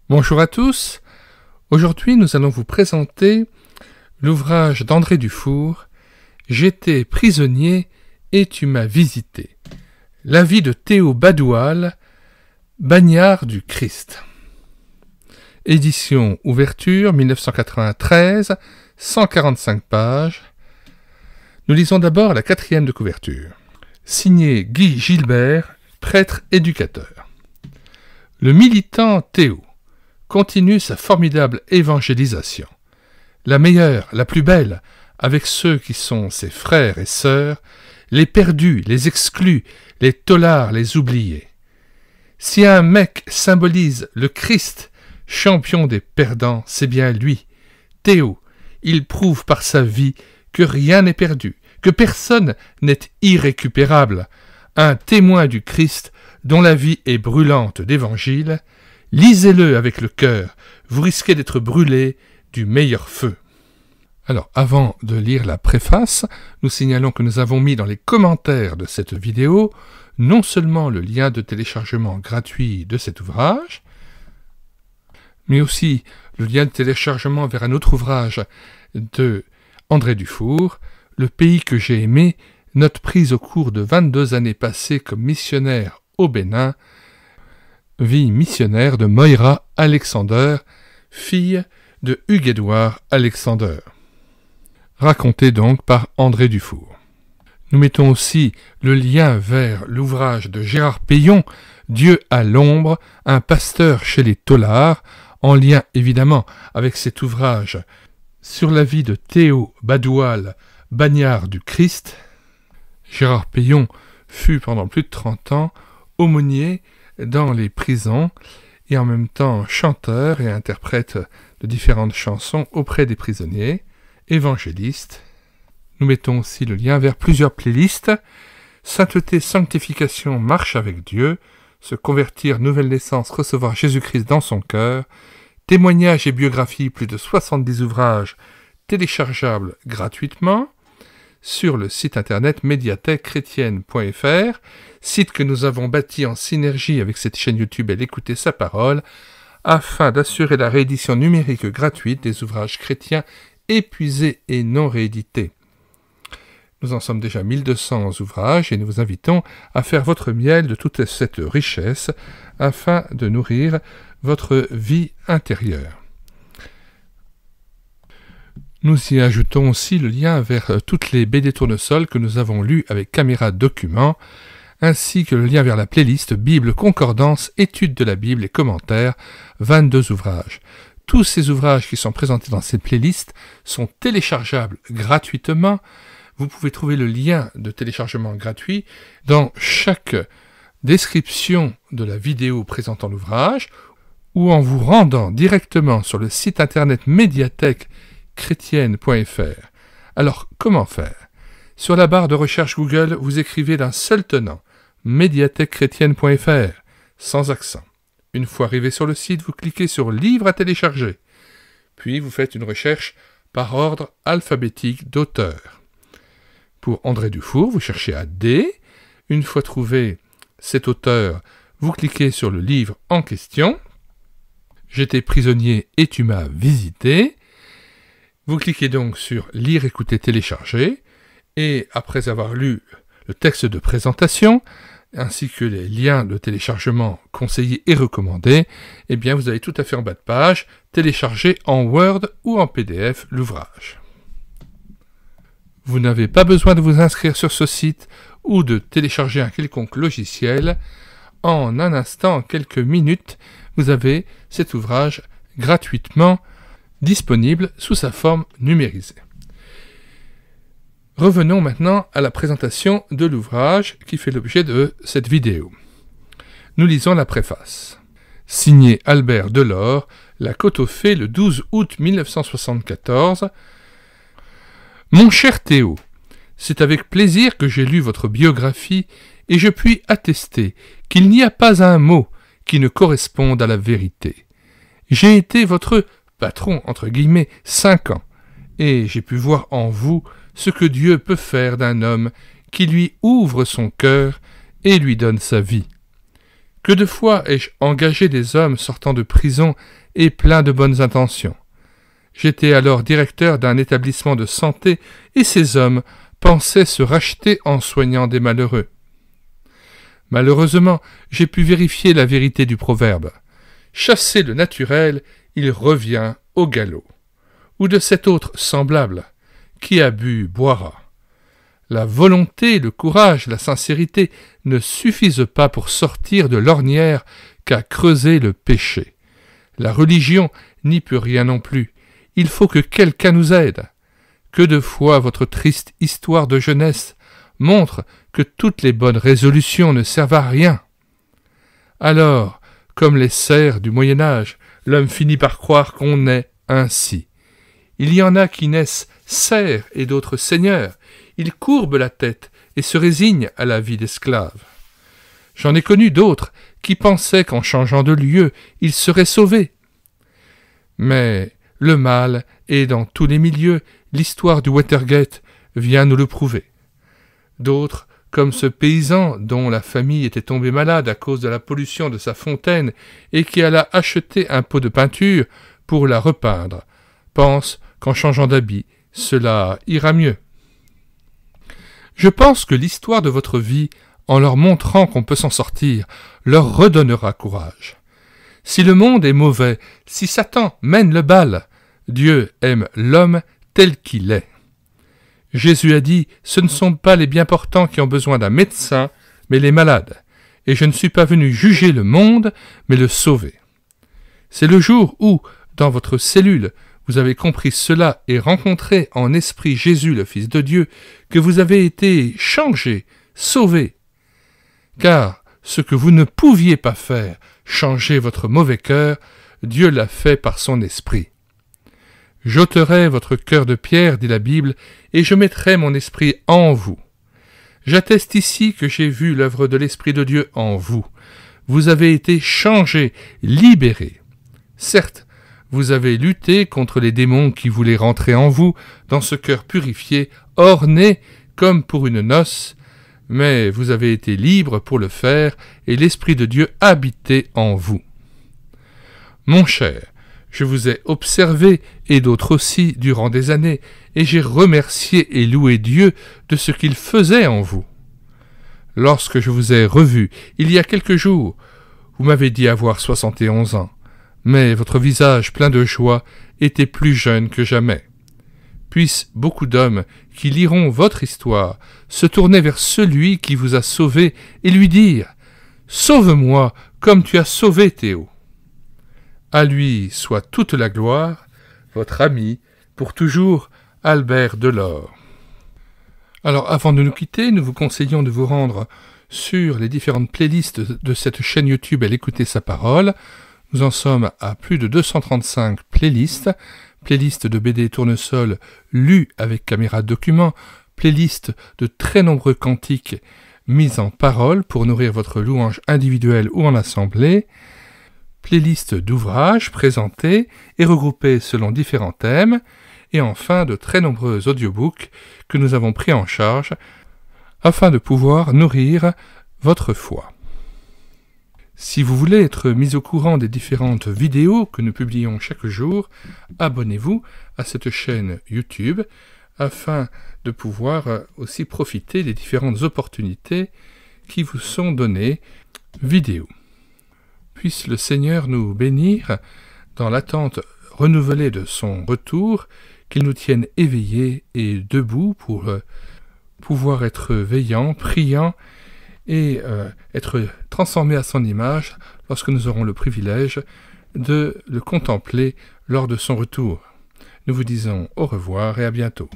Bonjour à tous, aujourd'hui nous allons vous présenter l'ouvrage d'André Dufour « J'étais prisonnier et tu m'as visité », la vie de Théo Badoual, bagnard du Christ. Édition Ouverture 1993, 145 pages. Nous lisons d'abord la 4e de couverture. Signé Guy Gilbert, prêtre éducateur. Le militant Théo continue sa formidable évangélisation. La meilleure, la plus belle, avec ceux qui sont ses frères et sœurs, les perdus, les exclus, les taulards, les oubliés. Si un mec symbolise le Christ, champion des perdants, c'est bien lui, Théo. Il prouve par sa vie que rien n'est perdu, que personne n'est irrécupérable, un témoin du Christ dont la vie est brûlante d'évangile. Lisez-le avec le cœur, vous risquez d'être brûlé du meilleur feu. Alors, avant de lire la préface, nous signalons que nous avons mis dans les commentaires de cette vidéo non seulement le lien de téléchargement gratuit de cet ouvrage, mais aussi le lien de téléchargement vers un autre ouvrage de André Dufour, « Le pays que j'ai aimé », note prise au cours de 22 années passées comme missionnaire au Bénin, vie missionnaire de Moira Alexander, fille de Hugues-Édouard Alexander. Raconté donc par André Dufour. Nous mettons aussi le lien vers l'ouvrage de Gérard Payon, Dieu à l'ombre, un pasteur chez les taulards, en lien évidemment avec cet ouvrage sur la vie de Théo Badoual, bagnard du Christ. Gérard Payon fut pendant plus de 30 ans aumônier dans les prisons et en même temps chanteur et interprète de différentes chansons auprès des prisonniers, évangéliste. Nous mettons aussi le lien vers plusieurs playlists. Sainteté, sanctification, marche avec Dieu, se convertir, nouvelle naissance, recevoir Jésus-Christ dans son cœur, témoignages et biographies, plus de 70 ouvrages téléchargeables gratuitement sur le site internet médiathèque-chrétienne.fr, site que nous avons bâti en synergie avec cette chaîne YouTube et l'écouter sa parole, afin d'assurer la réédition numérique gratuite des ouvrages chrétiens épuisés et non réédités. Nous en sommes déjà 1200 ouvrages et nous vous invitons à faire votre miel de toute cette richesse afin de nourrir votre vie intérieure. Nous y ajoutons aussi le lien vers toutes les BD tournesols que nous avons lues avec Caméra Document, ainsi que le lien vers la playlist Bible Concordance, études de la Bible et commentaires, 22 ouvrages. Tous ces ouvrages qui sont présentés dans cette playlist sont téléchargeables gratuitement. Vous pouvez trouver le lien de téléchargement gratuit dans chaque description de la vidéo présentant l'ouvrage ou en vous rendant directement sur le site internet médiathèque-chrétienne.fr. Alors, comment faire? Sur la barre de recherche Google, vous écrivez d'un seul tenant médiathèque-chrétienne.fr, sans accent. Une fois arrivé sur le site, vous cliquez sur « Livre à télécharger ». Puis vous faites une recherche par ordre alphabétique d'auteur. Pour André Dufour, vous cherchez à D. Une fois trouvé cet auteur, vous cliquez sur le livre en question. « J'étais prisonnier et tu m'as visité ». Vous cliquez donc sur « Lire, écouter, télécharger » et après avoir lu le texte de présentation, ainsi que les liens de téléchargement conseillés et recommandés, eh bien vous avez tout à fait en bas de page télécharger en Word ou en PDF l'ouvrage. Vous n'avez pas besoin de vous inscrire sur ce site ou de télécharger un quelconque logiciel. En un instant, en quelques minutes, vous avez cet ouvrage gratuitement disponible sous sa forme numérisée. Revenons maintenant à la présentation de l'ouvrage qui fait l'objet de cette vidéo. Nous lisons la préface. Signé Albert Delors, La Côte aux Fées, le 12 août 1974. Mon cher Théo, c'est avec plaisir que j'ai lu votre biographie et je puis attester qu'il n'y a pas un mot qui ne corresponde à la vérité. J'ai été votre patron, entre guillemets, 5 ans, et j'ai pu voir en vous ce que Dieu peut faire d'un homme qui lui ouvre son cœur et lui donne sa vie. Que de fois ai-je engagé des hommes sortant de prison et pleins de bonnes intentions. J'étais alors directeur d'un établissement de santé et ces hommes pensaient se racheter en soignant des malheureux. Malheureusement, j'ai pu vérifier la vérité du proverbe. Chasser le naturel, il revient au galop. Ou de cet autre semblable, qui a bu boira. La volonté, le courage, la sincérité ne suffisent pas pour sortir de l'ornière qu'a creusé le péché. La religion n'y peut rien non plus. Il faut que quelqu'un nous aide. Que de fois votre triste histoire de jeunesse montre que toutes les bonnes résolutions ne servent à rien. Alors, comme les serfs du Moyen-Âge, l'homme finit par croire qu'on naît ainsi. Il y en a qui naissent serfs et d'autres seigneurs. Ils courbent la tête et se résignent à la vie d'esclave. J'en ai connu d'autres qui pensaient qu'en changeant de lieu, ils seraient sauvés. Mais le mal est dans tous les milieux, l'histoire du Watergate vient nous le prouver. D'autres, comme ce paysan dont la famille était tombée malade à cause de la pollution de sa fontaine et qui alla acheter un pot de peinture pour la repeindre, pensent qu'en changeant d'habit, cela ira mieux. Je pense que l'histoire de votre vie, en leur montrant qu'on peut s'en sortir, leur redonnera courage. Si le monde est mauvais, si Satan mène le bal, Dieu aime l'homme tel qu'il est. Jésus a dit « Ce ne sont pas les bien portants qui ont besoin d'un médecin, mais les malades. Et je ne suis pas venu juger le monde, mais le sauver. » C'est le jour où, dans votre cellule, vous avez compris cela et rencontré en esprit Jésus, le Fils de Dieu, que vous avez été changé, sauvé. Car ce que vous ne pouviez pas faire, changer votre mauvais cœur, Dieu l'a fait par son esprit. J'ôterai votre cœur de pierre, dit la Bible, et je mettrai mon esprit en vous. J'atteste ici que j'ai vu l'œuvre de l'Esprit de Dieu en vous. Vous avez été changés, libérés. Certes, vous avez lutté contre les démons qui voulaient rentrer en vous, dans ce cœur purifié, orné comme pour une noce, mais vous avez été libres pour le faire, et l'Esprit de Dieu habitait en vous. Mon cher, je vous ai observé, et d'autres aussi, durant des années, et j'ai remercié et loué Dieu de ce qu'il faisait en vous. Lorsque je vous ai revu, il y a quelques jours, vous m'avez dit avoir 71 ans, mais votre visage plein de joie était plus jeune que jamais. Puissent beaucoup d'hommes qui liront votre histoire se tourner vers celui qui vous a sauvé et lui dire « Sauve-moi comme tu as sauvé Théo ». À lui soit toute la gloire, votre ami, pour toujours, Albert Delors. Alors, avant de nous quitter, nous vous conseillons de vous rendre sur les différentes playlists de cette chaîne YouTube Elle écouter sa parole. Nous en sommes à plus de 235 playlists. Playlist de BD Tournesol lus avec caméra document, playlist de très nombreux cantiques mis en parole pour nourrir votre louange individuelle ou en assemblée, playlist d'ouvrages présentés et regroupés selon différents thèmes, et enfin de très nombreux audiobooks que nous avons pris en charge afin de pouvoir nourrir votre foi. Si vous voulez être mis au courant des différentes vidéos que nous publions chaque jour, abonnez-vous à cette chaîne YouTube afin de pouvoir aussi profiter des différentes opportunités qui vous sont données vidéo. Puisse le Seigneur nous bénir dans l'attente renouvelée de son retour, qu'il nous tienne éveillés et debout pour pouvoir être veillants, priants et être transformés à son image lorsque nous aurons le privilège de le contempler lors de son retour. Nous vous disons au revoir et à bientôt.